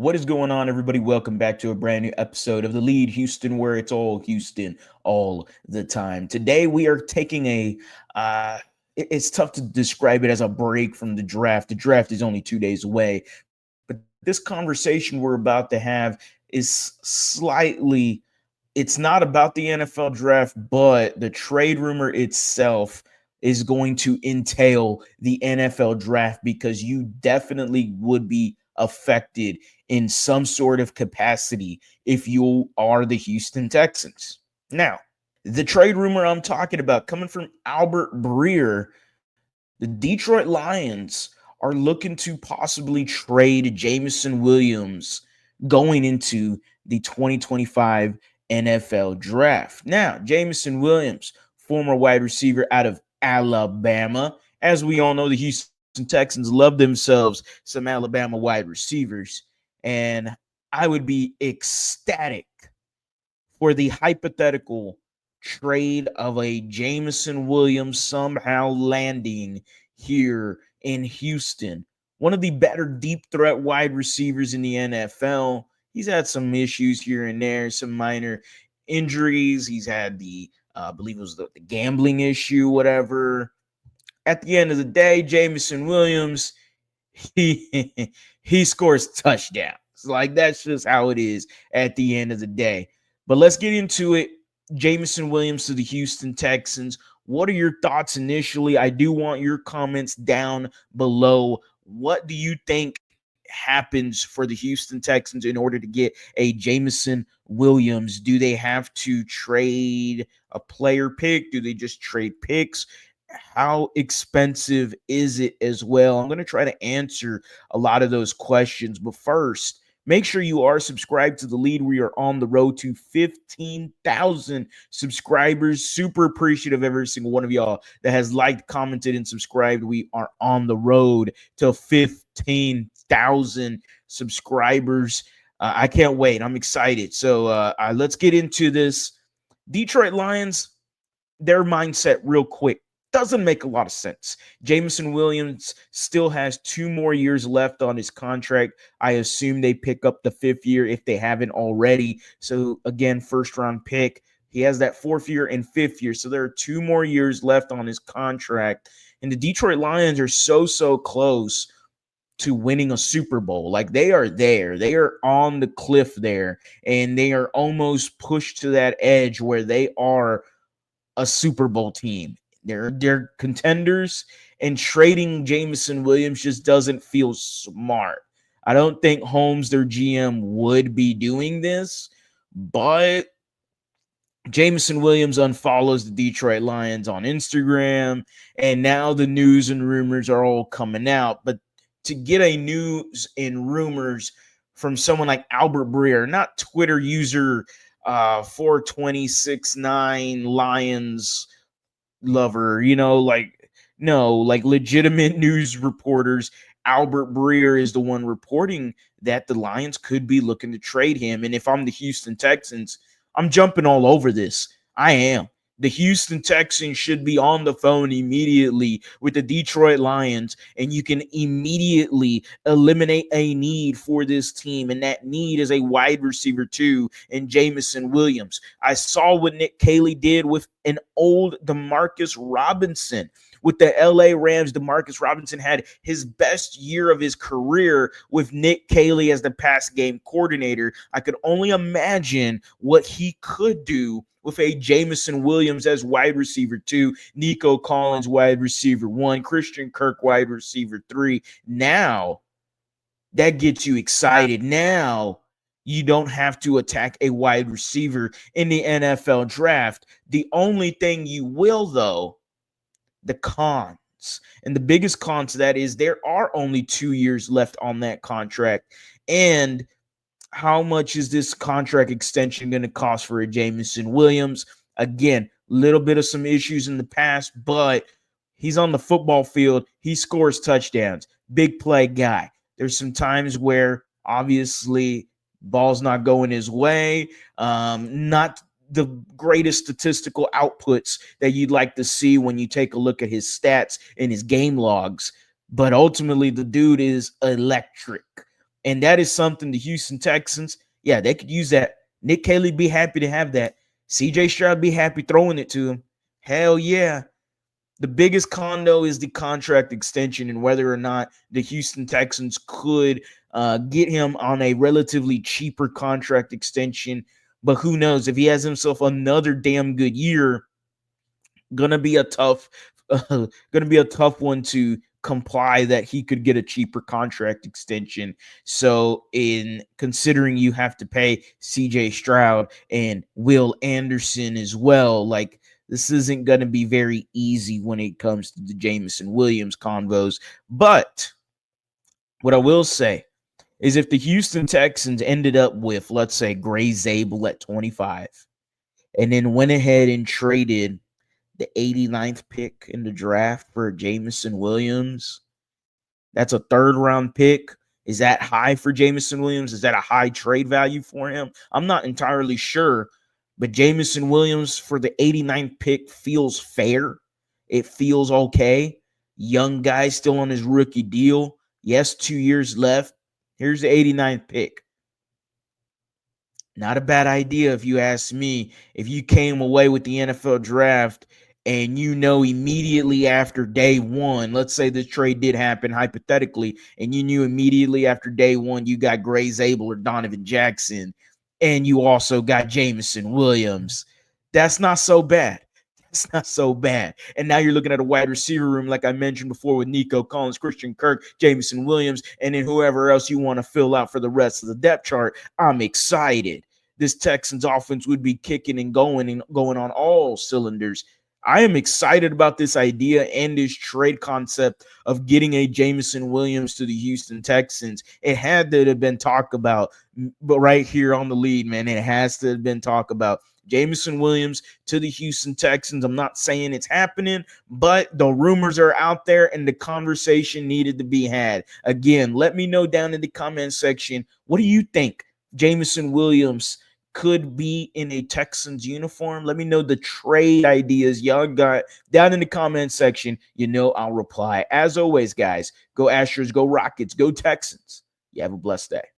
What is going on, everybody? Welcome back to a brand new episode of The Lead Houston, where it's all Houston all the time. Today, we are taking it's tough to describe it as a break from the draft. The draft is only 2 days away, but this conversation we're about to have is it's not about the NFL draft, but the trade rumor itself is going to entail the NFL draft because you definitely would be affected in some sort of capacity if you are the Houston Texans. Now, the trade rumor I'm talking about coming from Albert Breer, the Detroit Lions are looking to possibly trade Jameson Williams going into the 2025 NFL draft. Now, Jameson Williams, former wide receiver out of Alabama. As we all know, the Houston Texans love themselves some Alabama wide receivers. And I would be ecstatic for the hypothetical trade of a Jameson Williams somehow landing here in Houston. One of the better deep threat wide receivers in the NFL. He's had some issues here and there, some minor injuries. He's had I believe it was the gambling issue, whatever. At the end of the day, Jameson Williams, he he scores touchdowns. Like that's just how it is at the end of the day. But let's get into it. Jameson Williams to the Houston Texans. What are your thoughts initially? I do want your comments down below. What do you think happens for the Houston Texans in order to get a Jameson Williams? Do they have to trade a player pick? Do they just trade picks? How expensive is it as well? I'm going to try to answer a lot of those questions. But first, make sure you are subscribed to The Lead. We are on the road to 15,000 subscribers. Super appreciative of every single one of y'all that has liked, commented, and subscribed. We are on the road to 15,000 subscribers. I can't wait. I'm excited. So let's get into this. Detroit Lions, their mindset real quick. Doesn't make a lot of sense. Jameson Williams still has 2 more years left on his contract. I assume they pick up the 5th year if they haven't already. So, again, first round pick. He has that 4th year and 5th year. So, there are 2 more years left on his contract. And the Detroit Lions are so close to winning a Super Bowl. Like they are there. They are on the cliff there. And they are almost pushed to that edge where they are a Super Bowl team. They're contenders, and trading Jameson Williams just doesn't feel smart. I don't think Holmes, their GM, would be doing this, but Jameson Williams unfollows the Detroit Lions on Instagram, and now the news and rumors are all coming out. But to get a news and rumors from someone like Albert Breer, not Twitter user 4269 Lions lover, like no, like legitimate news reporters. Albert Breer is the one reporting that the Lions could be looking to trade him. And if I'm the Houston Texans, I'm jumping all over this. I am. The Houston Texans should be on the phone immediately with the Detroit Lions, and you can immediately eliminate a need for this team. And that need is a wide receiver, too, in Jameson Williams. I saw what Nick Caley did with an old Demarcus Robinson. With the LA Rams, Demarcus Robinson had his best year of his career with Nick Caley as the pass game coordinator. I could only imagine what he could do with a Jameson Williams as wide receiver 2, Nico Collins wide receiver 1, Christian Kirk wide receiver 3. Now, that gets you excited. Now, you don't have to attack a wide receiver in the NFL draft. The only thing you will, though, the cons. And the biggest con to that is there are only 2 years left on that contract. And how much is this contract extension going to cost for a Jameson Williams? Again, little bit of some issues in the past, but he's on the football field. He scores touchdowns. Big play guy. There's some times where obviously ball's not going his way. Not the greatest statistical outputs that you'd like to see when you take a look at his stats and his game logs. But ultimately, the dude is electric. And that is something the Houston Texans, yeah, they could use that. Nick Caley be happy to have that. CJ Stroud be happy throwing it to him. Hell yeah. The biggest con, though, is the contract extension and whether or not the Houston Texans could get him on a relatively cheaper contract extension. But who knows? If he has himself another damn good year, gonna be a tough, gonna be a tough one to comply that he could get a cheaper contract extension. So, in considering you have to pay CJ Stroud and Will Anderson as well, like this isn't going to be very easy when it comes to the Jameson Williams convos. But what I will say is if the Houston Texans ended up with, let's say, Gray Zabel at 25 and then went ahead and traded the 89th pick in the draft for Jameson Williams, that's a third round pick. Is that high for Jameson Williams? Is that a high trade value for him? I'm not entirely sure, but Jameson Williams for the 89th pick feels fair. It feels okay. Young guy still on his rookie deal. Yes, 2 years left. Here's the 89th pick. Not a bad idea if you ask me. If you came away with the NFL draft and you know immediately after day one, let's say this trade did happen hypothetically, and you knew immediately after day one you got Gray Zabel or Donovan Jackson, and you also got Jameson Williams, that's not so bad. It's not so bad. And now you're looking at a wide receiver room, like I mentioned before, with Nico Collins, Christian Kirk, Jameson Williams, and then whoever else you want to fill out for the rest of the depth chart. I'm excited. This Texans offense would be kicking and going on all cylinders. I am excited about this idea and this trade concept of getting a Jameson Williams to the Houston Texans. It had to have been talked about, but right here on the lead, man, it has to have been talked about. Jameson Williams to the Houston Texans. I'm not saying it's happening, but the rumors are out there and the conversation needed to be had. Again, let me know down in the comment section, what do you think Jameson Williams could be in a Texans uniform? Let me know the trade ideas y'all got down in the comment section. You know I'll reply. As always, guys, go Astros, go Rockets, go Texans. You have a blessed day.